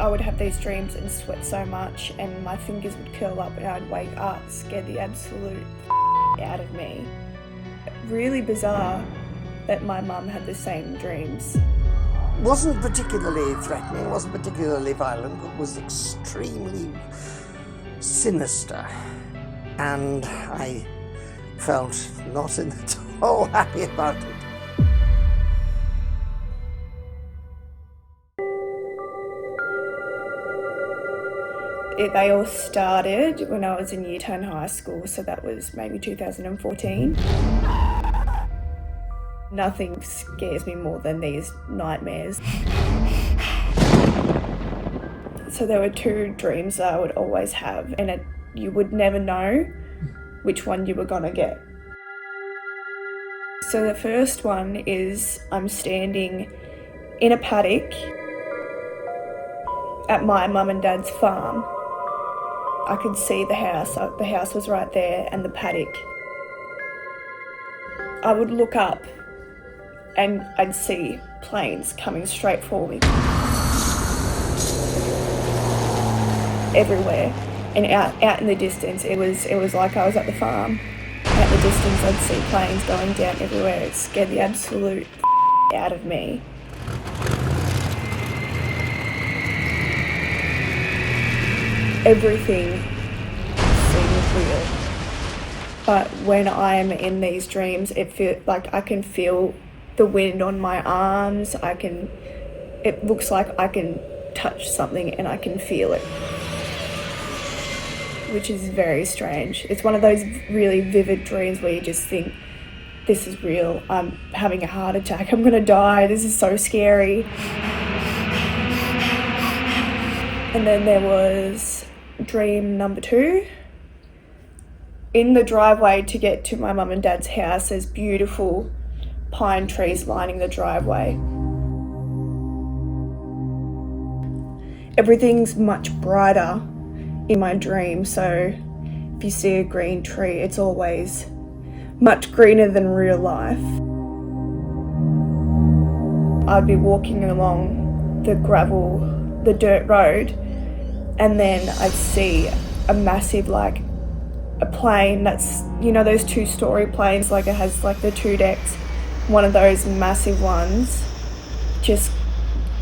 I would have these dreams and sweat so much and my fingers would curl up and I'd wake up, scared the absolute out of me. Really bizarre that my mum had the same dreams. Wasn't particularly threatening, wasn't particularly violent, but was extremely sinister. And I felt not at all happy about it. They all started when I was in Year 10 high school, so that was maybe 2014. Nothing scares me more than these nightmares. So there were two dreams that I would always have, and you would never know which one you were gonna get. So the first one is I'm standing in a paddock at my mum and dad's farm. I could see the house was right there and the paddock. I would look up and I'd see planes coming straight for me. Everywhere. And out in the distance, it was like I was at the farm. At the distance I'd see planes going down everywhere. It scared the absolute out of me. Everything seems real. But when I'm in these dreams, it feels like I can feel the wind on my arms. It looks like I can touch something and I can feel it, which is very strange. It's one of those really vivid dreams where you just think, this is real. I'm having a heart attack. I'm gonna die. This is so scary. And then there was dream number 2. In the driveway to get to my mum and dad's house, there's beautiful pine trees lining the driveway. Everything's much brighter in my dream, so if you see a green tree, it's always much greener than real life. I'd be walking along the dirt road, and then I'd see a massive, like a plane that's, you know, those 2-story planes, like it has like the 2 decks, one of those massive ones, just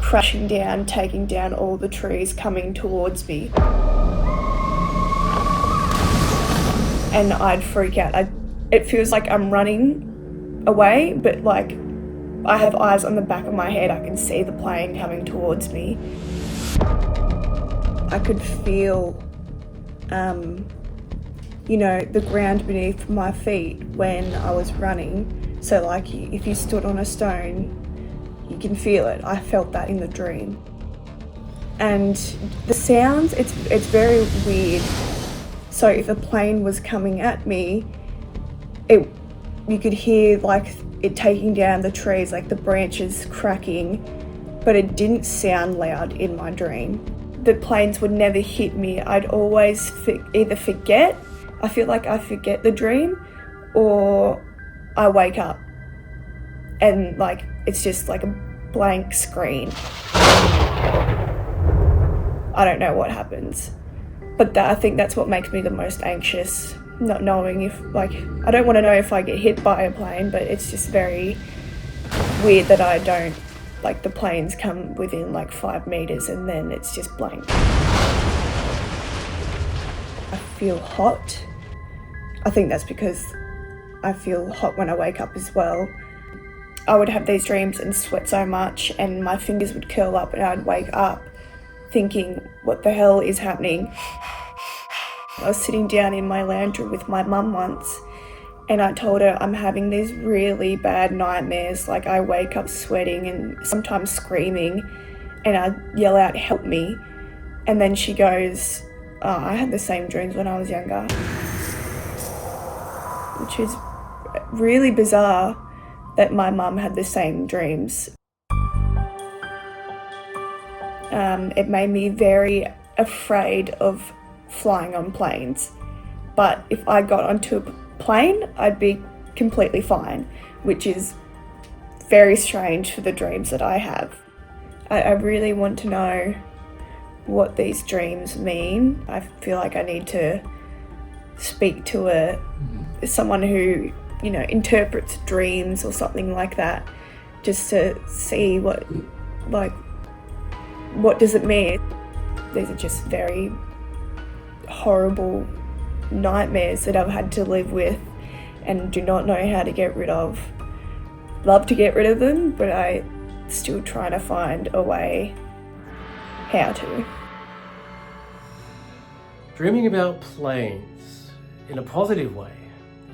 crashing down, taking down all the trees, coming towards me. And I'd freak out. It feels like I'm running away, but like I have eyes on the back of my head. I can see the plane coming towards me. I could feel, the ground beneath my feet when I was running. So like if you stood on a stone, you can feel it. I felt that in the dream. And the sounds, it's very weird. So if a plane was coming at me, you could hear like it taking down the trees, like the branches cracking, but it didn't sound loud in my dream. The planes would never hit me. I'd always either forget, I feel like I forget the dream, or I wake up and like it's just like a blank screen. I don't know what happens, but I think that's what makes me the most anxious, not knowing if, like, I don't want to know if I get hit by a plane, but it's just very weird that I don't, like the planes come within like 5 meters and then it's just blank. I feel hot. I think that's because I feel hot when I wake up as well. I would have these dreams and sweat so much and my fingers would curl up and I'd wake up thinking, what the hell is happening? I was sitting down in my lounge room with my mum once and I told her I'm having these really bad nightmares. Like I wake up sweating and sometimes screaming and I yell out, help me. And then she goes, oh, I had the same dreams when I was younger. Which is really bizarre that my mum had the same dreams. It made me very afraid of flying on planes. But if I got onto a plane, I'd be completely fine, which is very strange for the dreams that I have. I really want to know what these dreams mean. I feel like I need to speak to someone who, interprets dreams or something like that, just to see what does it mean. These are just very horrible nightmares that I've had to live with and do not know how to get rid of. Love to get rid of them, but I still trying to find a way how to. Dreaming about planes in a positive way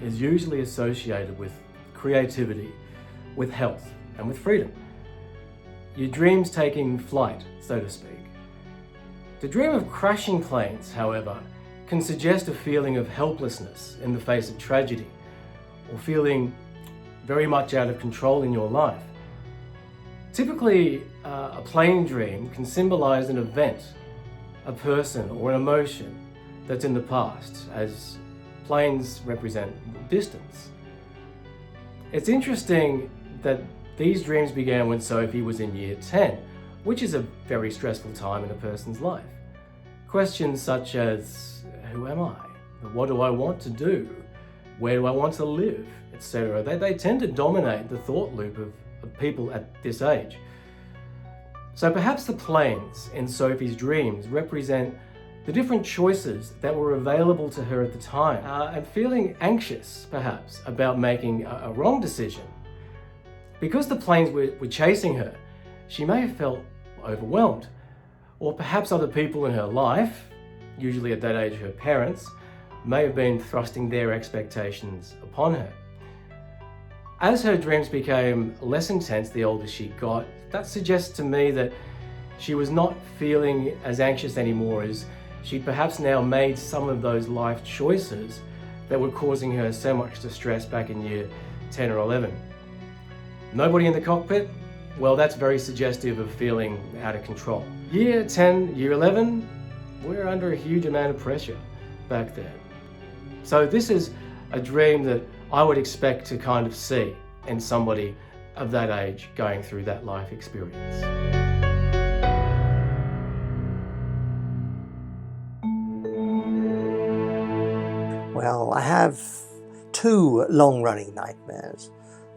is usually associated with creativity, with health, and with freedom. Your dreams taking flight, so to speak. To dream of crashing planes, however, can suggest a feeling of helplessness in the face of tragedy, or feeling very much out of control in your life. Typically, a plane dream can symbolize an event, a person, or an emotion that's in the past, as planes represent distance. It's interesting that these dreams began when Sophie was in year 10, which is a very stressful time in a person's life. Questions such as, who am I? What do I want to do? Where do I want to live? Etc. They tend to dominate the thought loop of people at this age. So perhaps the planes in Sophie's dreams represent the different choices that were available to her at the time, and feeling anxious, perhaps, about making a wrong decision. Because the planes were chasing her, she may have felt overwhelmed, or perhaps other people in her life, usually at that age her parents, may have been thrusting their expectations upon her. As her dreams became less intense the older she got, that suggests to me that she was not feeling as anxious anymore, as she'd perhaps now made some of those life choices that were causing her so much distress back in year 10 or 11. Nobody in the cockpit? Well, that's very suggestive of feeling out of control. Year 10, year 11, we're under a huge amount of pressure back then. So this is a dream that I would expect to kind of see in somebody of that age going through that life experience. Well, I have two long-running nightmares.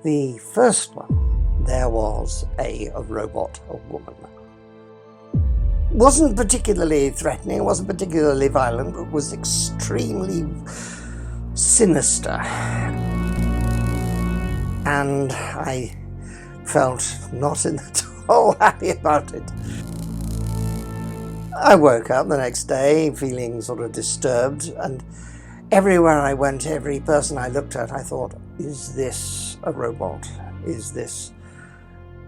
The first one, there was a robot, a woman. Wasn't particularly threatening, wasn't particularly violent, but was extremely sinister. And I felt not at all happy about it. I woke up the next day feeling sort of disturbed, and everywhere I went, every person I looked at, I thought, is this a robot? Is this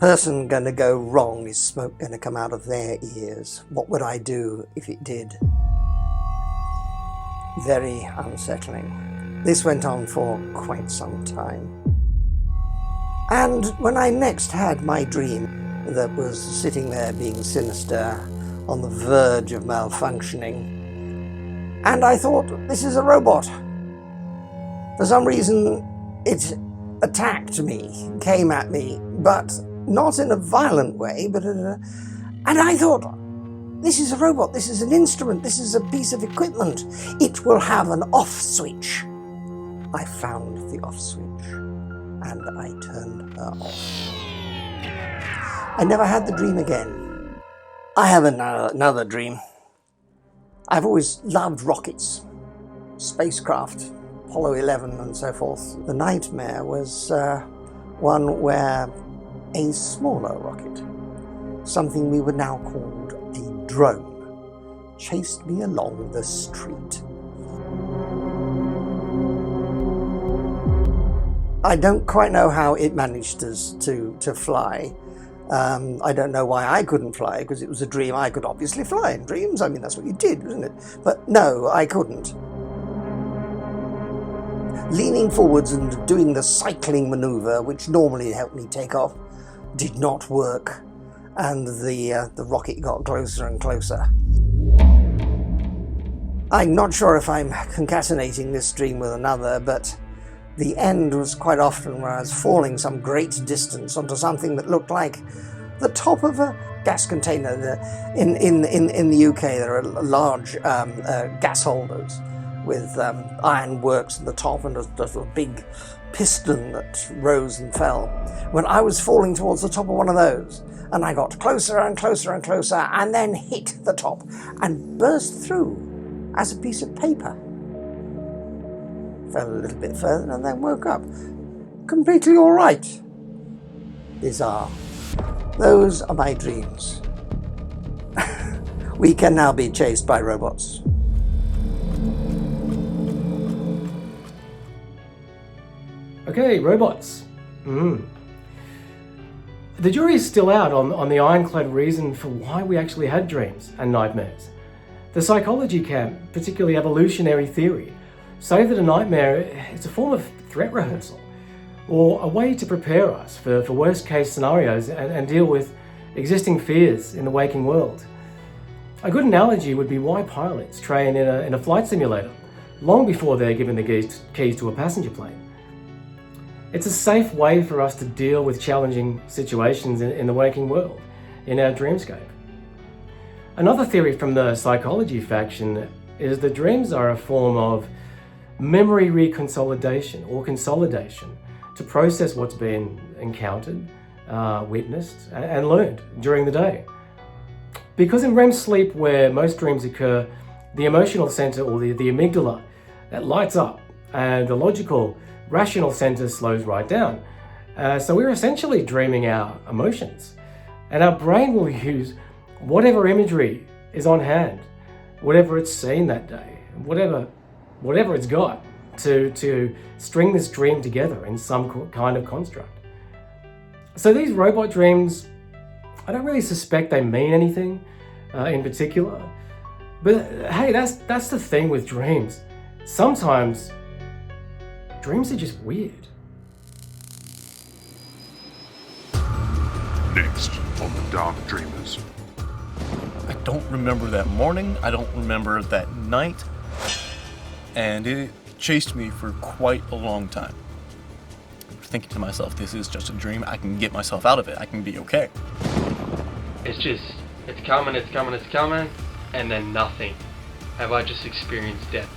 person going to go wrong? Is smoke going to come out of their ears? What would I do if it did? Very unsettling. This went on for quite some time. And when I next had my dream that was sitting there being sinister, on the verge of malfunctioning, and I thought, this is a robot. For some reason, it attacked me, came at me, but not in a violent way, but and I thought, this is a robot, this is an instrument, this is a piece of equipment. It will have an off switch. I found the off switch, and I turned her off. I never had the dream again. I have another dream. I've always loved rockets, spacecraft, Apollo 11 and so forth. The nightmare was one where a smaller rocket, something we would now call a drone, chased me along the street. I don't quite know how it managed to fly. I don't know why I couldn't fly, because it was a dream. I could obviously fly in dreams. I mean, that's what you did, wasn't it? But no, I couldn't. Leaning forwards and doing the cycling maneuver, which normally helped me take off, did not work, and the rocket got closer and closer. I'm not sure if I'm concatenating this dream with another, but the end was quite often where I was falling some great distance onto something that looked like the top of a gas container. In the UK, there are large gas holders with iron works at the top and a big piston that rose and fell. When I was falling towards the top of one of those, and I got closer and closer and closer, and then hit the top and burst through as a piece of paper. Fell a little bit further and then woke up. Completely all right. Those are my dreams. We can now be chased by robots. Okay, robots. The jury is still out on the ironclad reason for why we actually had dreams and nightmares. The psychology camp, particularly evolutionary theory, say that a nightmare is a form of threat rehearsal, or a way to prepare us for worst case scenarios and deal with existing fears in the waking world. A good analogy would be why pilots train in a flight simulator long before they're given the keys to a passenger plane. It's a safe way for us to deal with challenging situations in the waking world, in our dreamscape. Another theory from the psychology faction is that dreams are a form of memory reconsolidation or consolidation to process what's been encountered, witnessed, and learned during the day. Because in REM sleep, where most dreams occur, the emotional center, or the amygdala, that lights up, and the logical, rational center slows right down. So we're essentially dreaming our emotions, and our brain will use whatever imagery is on hand, whatever it's seen that day, whatever it's got, to string this dream together in some kind of construct. So these robot dreams, I don't really suspect they mean anything in particular, but hey, that's the thing with dreams. Sometimes dreams are just weird. Next on The Dark Dreamers. I don't remember that morning, I don't remember that night, and it chased me for quite a long time. Thinking to myself, this is just a dream, I can get myself out of it, I can be okay. It's coming, and then nothing. Have I just experienced death?